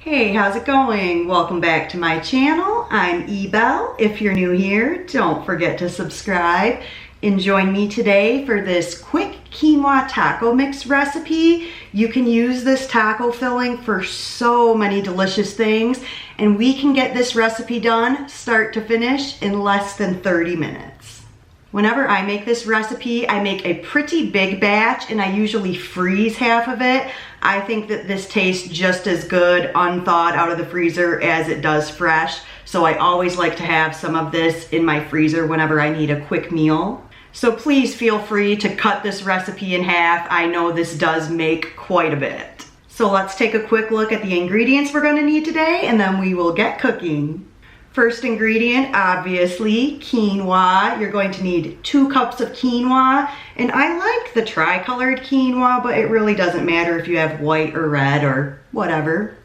Hey, how's it going? Welcome back to my channel. I'm Ebel. If you're new here, don't forget to subscribe and join me today for this quick quinoa taco mix recipe. You can use this taco filling for so many delicious things, and we can get this recipe done start to finish in less than 30 minutes. Whenever I make this recipe, I make a pretty big batch and I usually freeze half of it. I think that this tastes just as good unthawed out of the freezer as it does fresh. So I always like to have some of this in my freezer whenever I need a quick meal. So please feel free to cut this recipe in half. I know this does make quite a bit. So let's take a quick look at the ingredients we're going to need today and then we will get cooking. First ingredient, obviously, quinoa. You're going to need 2 cups of quinoa, and I like the tri-colored quinoa, but it really doesn't matter if you have white or red or whatever.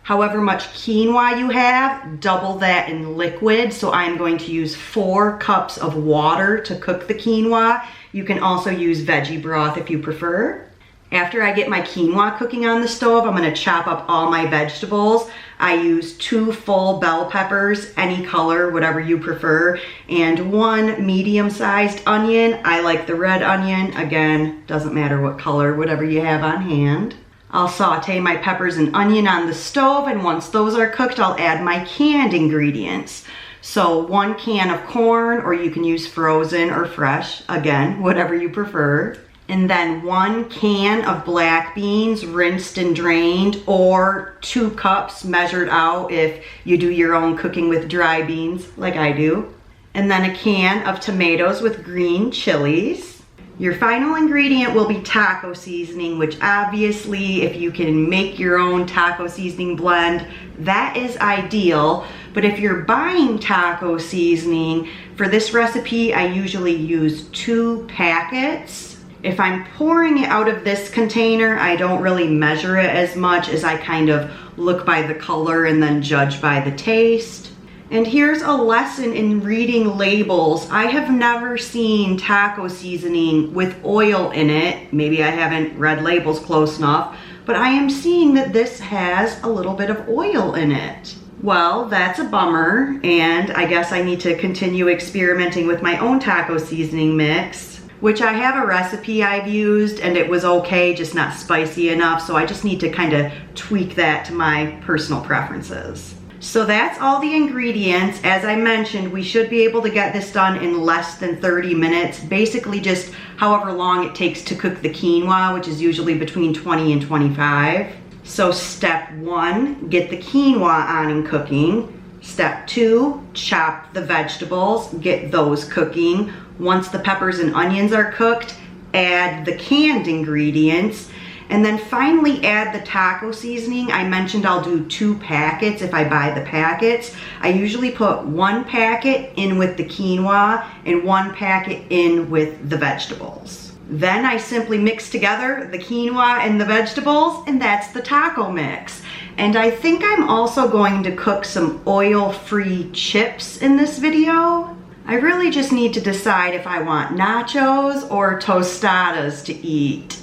However much quinoa you have, double that in liquid, so I'm going to use 4 cups of water to cook the quinoa. You can also use veggie broth if you prefer. After I get my quinoa cooking on the stove, I'm going to chop up all my vegetables. I use 2 full bell peppers, any color, whatever you prefer, and 1 medium-sized onion. I like the red onion. Again, doesn't matter what color, whatever you have on hand. I'll saute my peppers and onion on the stove, and once those are cooked, I'll add my canned ingredients. So 1 can of corn, or you can use frozen or fresh, again, whatever you prefer. And then 1 can of black beans, rinsed and drained, or 2 cups measured out if you do your own cooking with dry beans like I do. And then a can of tomatoes with green chilies. Your final ingredient will be taco seasoning, which obviously if you can make your own taco seasoning blend, that is ideal. But if you're buying taco seasoning, for this recipe I usually use 2 packets. If I'm pouring it out of this container, I don't really measure it as much as I kind of look by the color and then judge by the taste. And here's a lesson in reading labels. I have never seen taco seasoning with oil in it. Maybe I haven't read labels close enough, but I am seeing that this has a little bit of oil in it. Well, that's a bummer, and I guess I need to continue experimenting with my own taco seasoning mix, which I have a recipe I've used and it was okay, just not spicy enough, so I just need to kind of tweak that to my personal preferences. So that's all the ingredients. As I mentioned, we should be able to get this done in less than 30 minutes, basically just however long it takes to cook the quinoa, which is usually between 20 and 25. So step 1, get the quinoa on and cooking. Step 2, chop the vegetables, get those cooking. Once the peppers and onions are cooked, add the canned ingredients. And then finally add the taco seasoning. I mentioned I'll do 2 packets if I buy the packets. I usually put 1 packet in with the quinoa and 1 packet in with the vegetables. Then I simply mix together the quinoa and the vegetables, and that's the taco mix. And I think I'm also going to cook some oil-free chips in this video. I really just need to decide if I want nachos or tostadas to eat.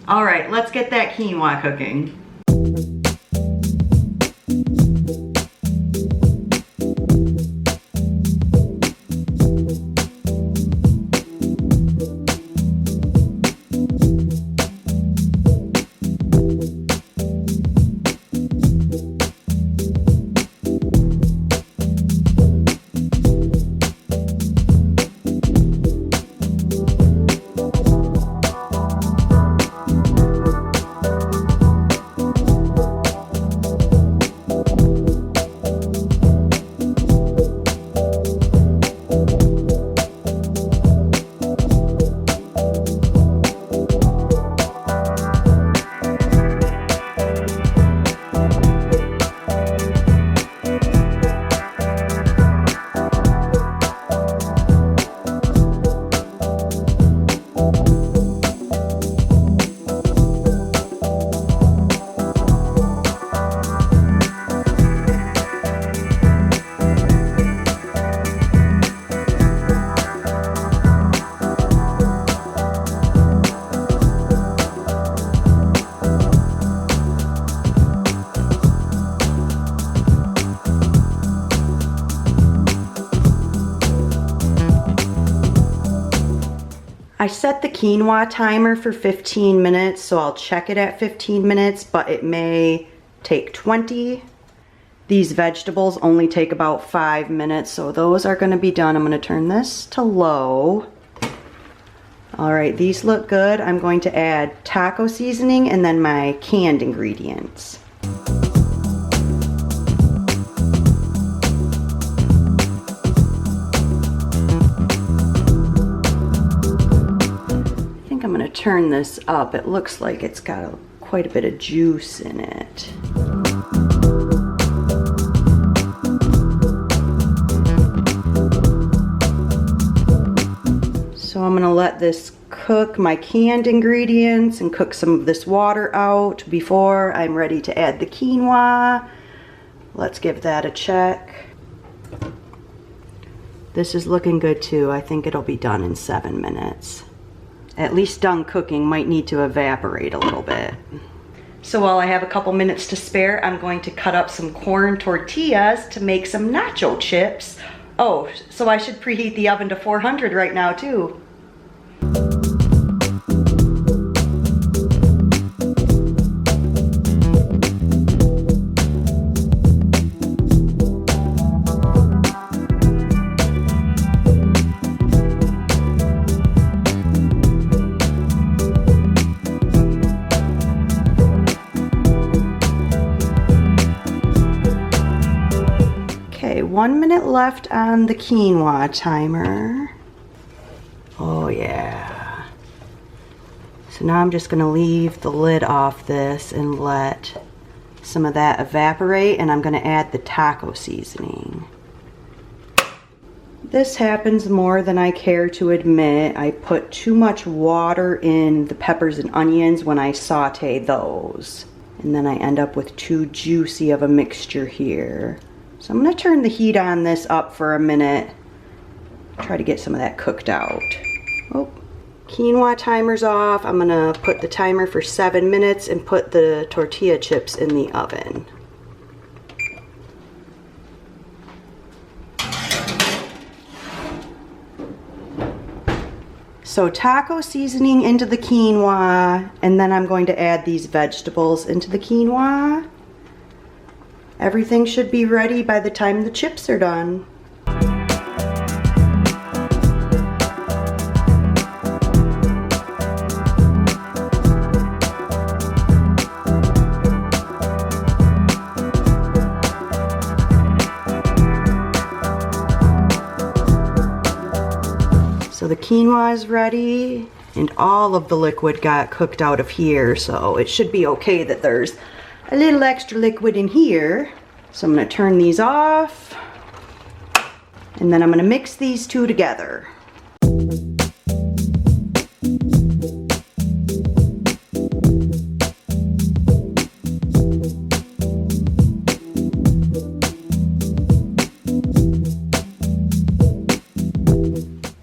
All right, let's get that quinoa cooking. I set the quinoa timer for 15 minutes, so I'll check it at 15 minutes, but it may take 20. These vegetables only take about 5 minutes, so those are gonna be done. I'm gonna turn this to low. All right, these look good. I'm going to add taco seasoning and then my canned ingredients. I think I'm gonna turn this up. It looks like it's got quite a bit of juice in it. So I'm gonna let this cook my canned ingredients and cook some of this water out before I'm ready to add the quinoa. Let's give that a check. This is looking good too. I think it'll be done in 7 minutes. At least done cooking, might need to evaporate a little bit. So while I have a couple minutes to spare, I'm going to cut up some corn tortillas to make some nacho chips. Oh, so I should preheat the oven to 400 right now too. Okay, 1 minute left on the quinoa timer. Oh yeah. So now I'm just gonna leave the lid off this and let some of that evaporate, and I'm gonna add the taco seasoning. This happens more than I care to admit. I put too much water in the peppers and onions when I saute those. And then I end up with too juicy of a mixture here. So I'm gonna turn the heat on this up for a minute. Try to get some of that cooked out. Oh, quinoa timer's off. I'm gonna put the timer for 7 minutes and put the tortilla chips in the oven. So taco seasoning into the quinoa, and then I'm going to add these vegetables into the quinoa. Everything should be ready by the time the chips are done. So the quinoa is ready, and all of the liquid got cooked out of here, so it should be okay that there's a little extra liquid in here. So I'm gonna turn these off, and then I'm gonna mix these two together.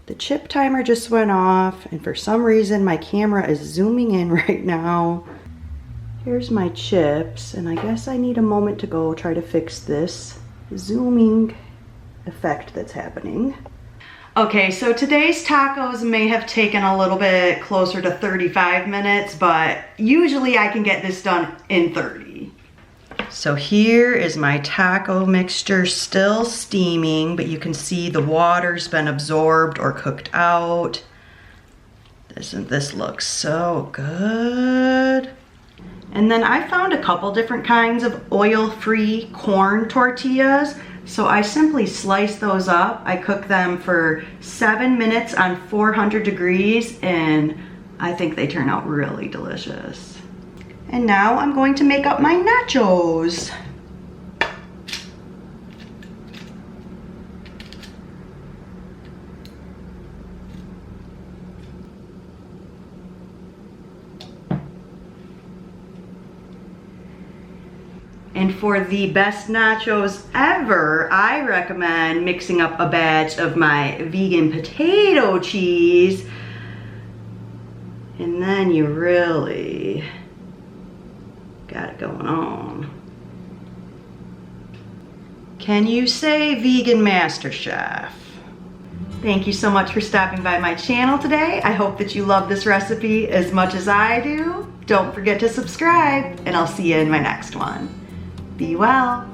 The chip timer just went off, and for some reason my camera is zooming in right now. Here's my chips, and I guess I need a moment to go try to fix this zooming effect that's happening. Okay, so today's tacos may have taken a little bit closer to 35 minutes, but usually I can get this done in 30. So here is my taco mixture still steaming, but you can see the water's been absorbed or cooked out. Doesn't this look so good? And then I found a couple different kinds of oil-free corn tortillas. So I simply slice those up. I cook them for 7 minutes on 400 degrees, and I think they turn out really delicious. And now I'm going to make up my nachos. And for the best nachos ever, I recommend mixing up a batch of my vegan potato cheese. And then you really got it going on. Can you say vegan master chef? Thank you so much for stopping by my channel today. I hope that you love this recipe as much as I do. Don't forget to subscribe, and I'll see you in my next one. Be well.